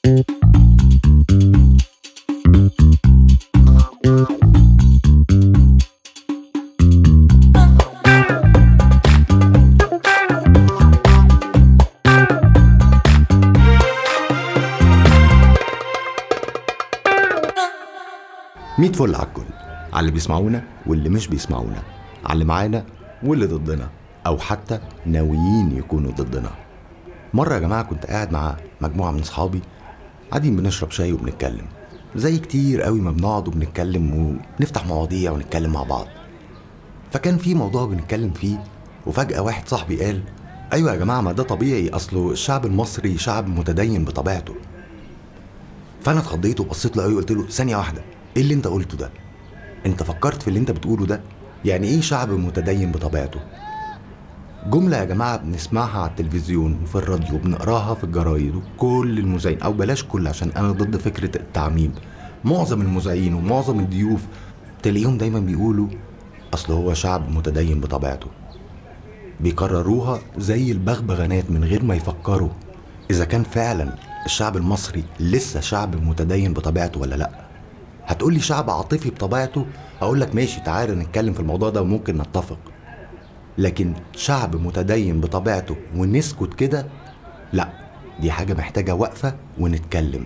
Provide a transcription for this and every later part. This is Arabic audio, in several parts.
مية فل على الكل، على اللي بيسمعونا واللي مش بيسمعونا، على اللي معانا واللي ضدنا أو حتى ناويين يكونوا ضدنا. مرة يا جماعة كنت قاعد مع مجموعة من صحابي قاعدين بنشرب شاي وبنتكلم زي كتير قوي ما بنقعد وبنتكلم ونفتح مواضيع ونتكلم مع بعض. فكان في موضوع بنتكلم فيه وفجأة واحد صاحبي قال: أيوة يا جماعة، ما ده طبيعي، أصله الشعب المصري شعب متدين بطبيعته. فأنا اتخضيت وبصيت له قوي وقلت له: ثانية واحدة، ايه اللي انت قلته ده؟ انت فكرت في اللي انت بتقوله ده؟ يعني ايه شعب متدين بطبيعته؟ جملة يا جماعة بنسمعها على التلفزيون وفي الراديو وبنقراها في الجرايد، وكل المذيعين، او بلاش كل عشان انا ضد فكرة التعميم، معظم المذيعين ومعظم الضيوف تلاقيهم دايما بيقولوا اصل هو شعب متدين بطبيعته. بيكرروها زي البغبغانات من غير ما يفكروا اذا كان فعلا الشعب المصري لسه شعب متدين بطبيعته ولا لا. هتقولي شعب عاطفي بطبيعته، هقولك ماشي، تعالى نتكلم في الموضوع ده وممكن نتفق. لكن شعب متدين بطبيعته ونسكت كده، لا، دي حاجة محتاجة وقفة ونتكلم.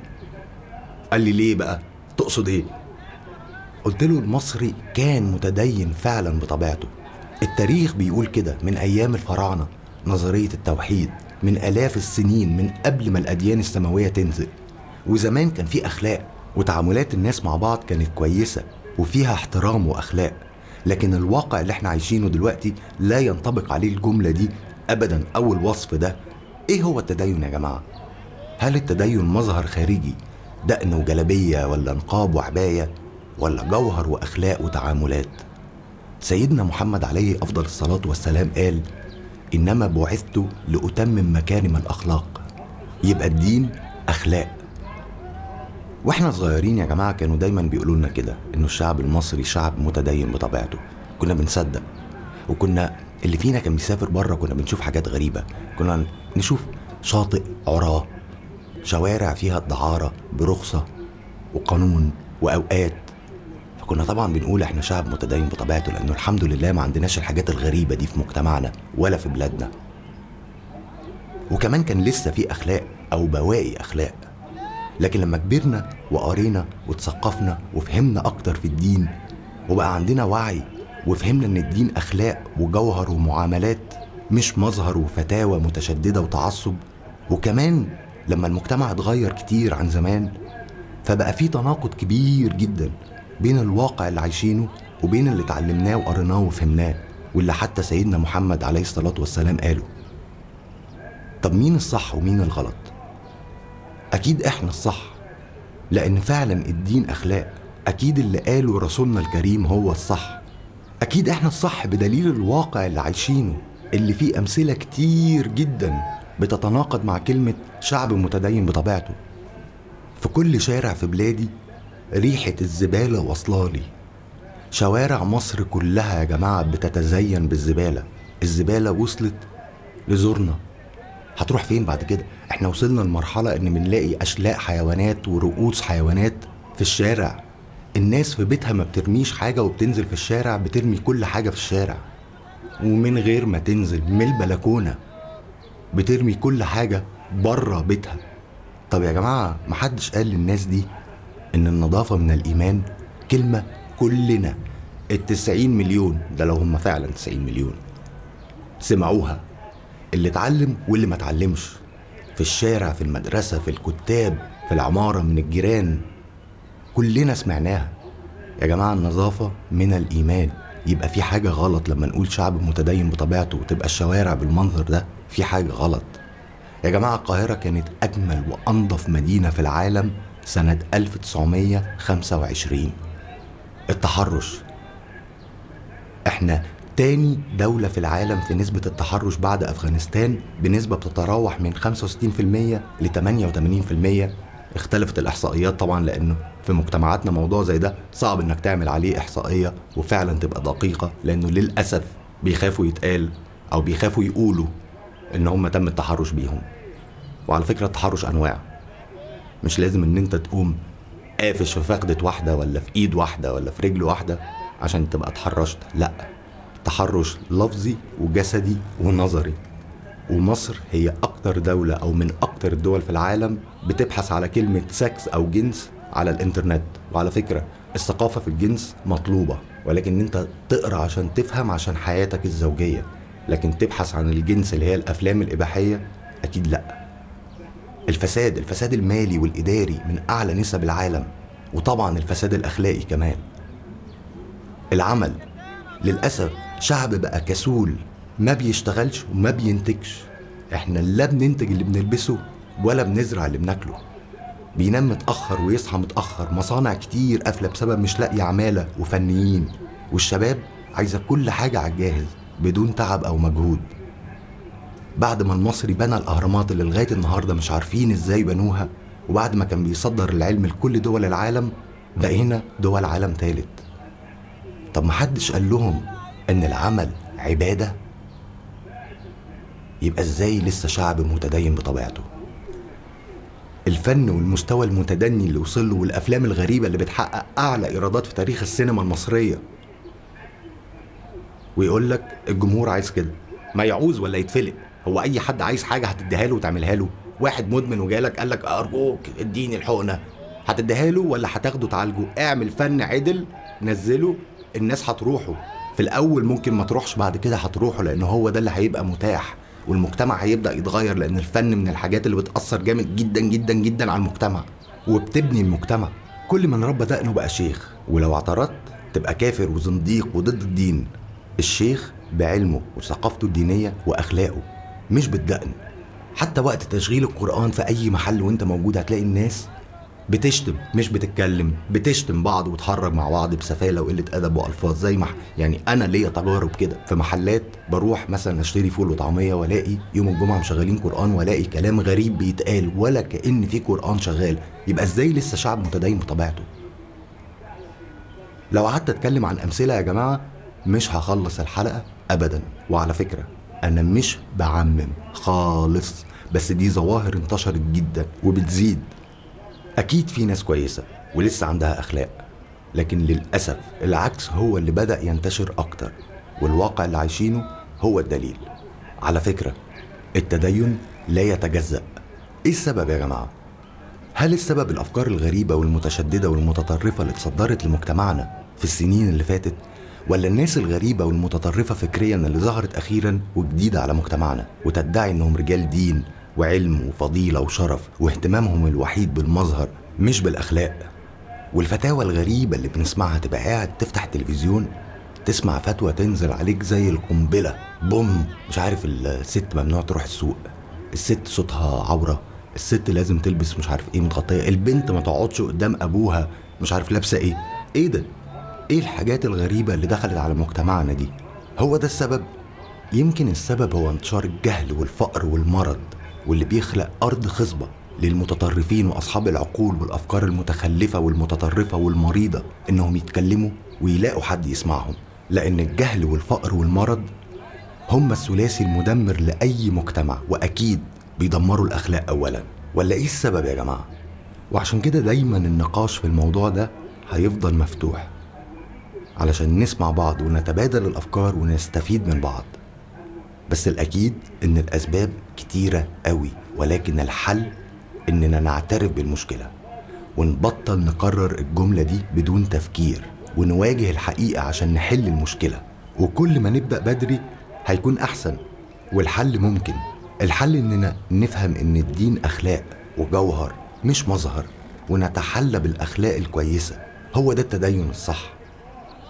قال لي: ليه بقى؟ تقصد ايه؟ قلت له: المصري كان متدين فعلا بطبيعته. التاريخ بيقول كده من ايام الفراعنة، نظرية التوحيد من آلاف السنين من قبل ما الأديان السماوية تنزل. وزمان كان في أخلاق وتعاملات الناس مع بعض كانت كويسة وفيها احترام وأخلاق. لكن الواقع اللي احنا عايشينه دلوقتي لا ينطبق عليه الجملة دي أبدا أو الوصف ده. ايه هو التدين يا جماعة؟ هل التدين مظهر خارجي، دقن وجلبية ولا نقاب وعباية، ولا جوهر وأخلاق وتعاملات؟ سيدنا محمد عليه أفضل الصلاة والسلام قال: إنما بعثت لأتمم مكارم الأخلاق. يبقى الدين أخلاق. واحنا صغيرين يا جماعة كانوا دايما بيقولوا لنا كده، انه الشعب المصري شعب متدين بطبيعته. كنا بنصدق، وكنا اللي فينا كان بيسافر بره كنا بنشوف حاجات غريبة. كنا نشوف شاطئ عراه، شوارع فيها الدعارة برخصة وقانون وأوقات. فكنا طبعا بنقول احنا شعب متدين بطبيعته، لأنه الحمد لله ما عندناش الحاجات الغريبة دي في مجتمعنا ولا في بلادنا. وكمان كان لسه في أخلاق أو بواقي أخلاق. لكن لما كبرنا وقرينا وتثقفنا وفهمنا أكتر في الدين، وبقى عندنا وعي وفهمنا إن الدين أخلاق وجوهر ومعاملات، مش مظهر وفتاوى متشددة وتعصب. وكمان لما المجتمع اتغير كتير عن زمان، فبقى في تناقض كبير جدا بين الواقع اللي عايشينه وبين اللي اتعلمناه وقريناه وفهمناه، واللي حتى سيدنا محمد عليه الصلاة والسلام قاله. طب مين الصح ومين الغلط؟ أكيد إحنا الصح، لأن فعلا الدين أخلاق. أكيد اللي قاله رسولنا الكريم هو الصح. أكيد إحنا الصح بدليل الواقع اللي عايشينه، اللي فيه أمثلة كتير جدا بتتناقض مع كلمة شعب متدين بطبيعته. في كل شارع في بلادي ريحة الزبالة واصلالي. شوارع مصر كلها يا جماعة بتتزين بالزبالة. الزبالة وصلت لزورنا، هتروح فين بعد كده؟ احنا وصلنا لمرحلة ان بنلاقي اشلاء حيوانات ورؤوس حيوانات في الشارع. الناس في بيتها ما بترميش حاجة وبتنزل في الشارع بترمي كل حاجة في الشارع، ومن غير ما تنزل من البلكونة بترمي كل حاجة بره بيتها. طب يا جماعة، محدش قال للناس دي ان النظافة من الايمان؟ كلمة كلنا 90 مليون، ده لو هم فعلا 90 مليون، سمعوها. اللي اتعلم واللي ما اتعلمش، في الشارع، في المدرسة، في الكتاب، في العمارة، من الجيران، كلنا سمعناها. يا جماعة النظافة من الإيمان. يبقى في حاجة غلط لما نقول شعب متدين بطبيعته وتبقى الشوارع بالمنظر ده. في حاجة غلط يا جماعة. القاهرة كانت أجمل وأنظف مدينة في العالم سنة 1925. التحرش، احنا تاني دولة في العالم في نسبة التحرش بعد أفغانستان، بنسبة بتتراوح من 65% ل 88%. اختلفت الإحصائيات طبعا، لأنه في مجتمعاتنا موضوع زي ده صعب إنك تعمل عليه إحصائية وفعلا تبقى دقيقة، لأنه للأسف بيخافوا يتقال أو بيخافوا يقولوا إن هم تم التحرش بيهم. وعلى فكرة التحرش أنواع، مش لازم ان انت تقوم قافش في فخدة واحدة ولا في ايد واحدة ولا في رجل واحدة عشان تبقى اتحرشت، لا، تحرش لفظي وجسدي ونظري. ومصر هي اكتر دولة او من اكتر الدول في العالم بتبحث على كلمة سكس او جنس على الانترنت. وعلى فكرة الثقافة في الجنس مطلوبة، ولكن انت تقرأ عشان تفهم عشان حياتك الزوجية، لكن تبحث عن الجنس اللي هي الافلام الاباحية اكيد لا. الفساد المالي والاداري من اعلى نسب العالم، وطبعا الفساد الاخلاقي كمان. العمل للاسف شعب بقى كسول، ما بيشتغلش وما بينتجش. احنا لا بننتج اللي بنلبسه ولا بنزرع اللي بناكله. بينام متاخر ويصحى متاخر، مصانع كتير قافله بسبب مش لاقي عماله وفنيين، والشباب عايزه كل حاجه على الجاهز بدون تعب او مجهود. بعد ما المصري بنى الاهرامات اللي لغايه النهارده مش عارفين ازاي بنوها، وبعد ما كان بيصدر العلم لكل دول العالم، بقينا دول عالم ثالث. طب محدش قال لهم ان العمل عباده؟ يبقى ازاي لسه شعب متدين بطبيعته؟ الفن والمستوى المتدني اللي وصل له والافلام الغريبه اللي بتحقق اعلى ايرادات في تاريخ السينما المصريه، ويقول لك الجمهور عايز كده. ما يعوز ولا يتفلق، هو اي حد عايز حاجه هتديها له وتعملها له؟ واحد مدمن وجالك قال لك ارجوك اديني الحقنه، هتديها له ولا هتاخده تعالجه؟ اعمل فن عدل، نزله، الناس هتروحه. في الاول ممكن ما تروحش، بعد كده هتروحه، لان هو ده اللي هيبقى متاح، والمجتمع هيبدا يتغير، لان الفن من الحاجات اللي بتاثر جامد جدا جدا جدا على المجتمع وبتبني المجتمع. كل من ربى دقنه بقى شيخ، ولو اعترضت تبقى كافر وزنديق وضد الدين. الشيخ بعلمه وثقافته الدينيه واخلاقه، مش بالدقن. حتى وقت تشغيل القرآن في أي محل وانت موجود هتلاقي الناس بتشتم، مش بتتكلم، بتشتم بعض وتحرج مع بعض بسفالة وقلة أدب وألفاظ. زي ما يعني أنا ليا تجارب كده في محلات، بروح مثلا أشتري فول وطعمية ولاقي يوم الجمعة مشغلين قرآن، ولاقي كلام غريب بيتقال ولا كأن في قرآن شغال. يبقى إزاي لسه شعب متدين بطبيعته؟ لو قعدت أتكلم عن أمثلة يا جماعة مش هخلص الحلقة أبدا. وعلى فكرة أنا مش بعمم خالص، بس دي ظواهر انتشرت جدا وبتزيد. أكيد في ناس كويسة ولسه عندها أخلاق، لكن للأسف العكس هو اللي بدأ ينتشر أكتر، والواقع اللي عايشينه هو الدليل. على فكرة التدين لا يتجزأ. إيه السبب يا جماعة؟ هل السبب الأفكار الغريبة والمتشددة والمتطرفة اللي اتصدرت لمجتمعنا في السنين اللي فاتت، ولا الناس الغريبة والمتطرفة فكريا اللي ظهرت أخيرا وجديدة على مجتمعنا وتدعي إنهم رجال دين وعلم وفضيلة وشرف، واهتمامهم الوحيد بالمظهر مش بالأخلاق؟ والفتاوى الغريبة اللي بنسمعها، تبقى قاعد تفتح التلفزيون تسمع فتوى تنزل عليك زي القنبلة، بوم، مش عارف الست ممنوع تروح السوق، الست صوتها عورة، الست لازم تلبس مش عارف ايه متغطية، البنت ما تقعدش قدام أبوها مش عارف لابسة ايه. ايه ده؟ ايه الحاجات الغريبة اللي دخلت على مجتمعنا دي؟ هو ده السبب؟ يمكن السبب هو انتشار الجهل والفقر والمرض، واللي بيخلق أرض خصبة للمتطرفين وأصحاب العقول والأفكار المتخلفة والمتطرفة والمريضة إنهم يتكلموا ويلاقوا حد يسمعهم. لأن الجهل والفقر والمرض هم الثلاثي المدمر لأي مجتمع، وأكيد بيدمروا الأخلاق أولا. ولا إيه السبب يا جماعة؟ وعشان كده دايما النقاش في الموضوع ده هيفضل مفتوح، علشان نسمع بعض ونتبادل الأفكار ونستفيد من بعض. بس الأكيد إن الأسباب كتيرة قوي، ولكن الحل إننا نعترف بالمشكلة ونبطل نكرر الجملة دي بدون تفكير، ونواجه الحقيقة عشان نحل المشكلة. وكل ما نبدأ بدري هيكون أحسن. والحل ممكن. الحل إننا نفهم إن الدين أخلاق وجوهر مش مظهر، ونتحلى بالأخلاق الكويسة. هو ده التدين الصح.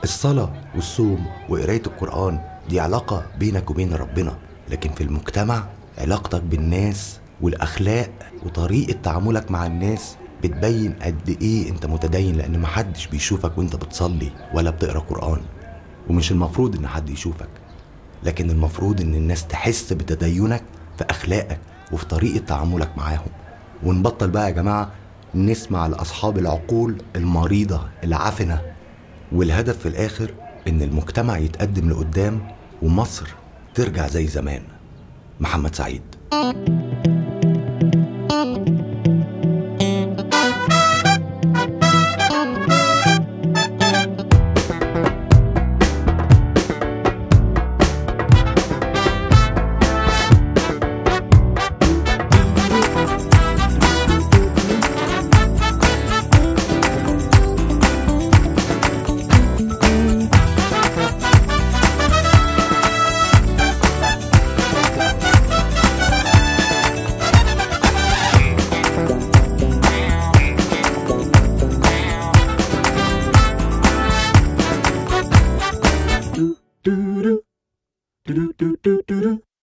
الصلاة والصوم وقراية القرآن دي علاقة بينك وبين ربنا، لكن في المجتمع علاقتك بالناس والأخلاق وطريقة تعاملك مع الناس بتبين قد إيه أنت متدين، لأن محدش بيشوفك وأنت بتصلي ولا بتقرأ قرآن. ومش المفروض إن حد يشوفك، لكن المفروض إن الناس تحس بتدينك في أخلاقك وفي طريقة تعاملك معاهم. ونبطل بقى يا جماعة نسمع لأصحاب العقول المريضة العفنة. والهدف في الآخر إن المجتمع يتقدم لقدام ومصر ترجع زي زمان. محمد سعيد.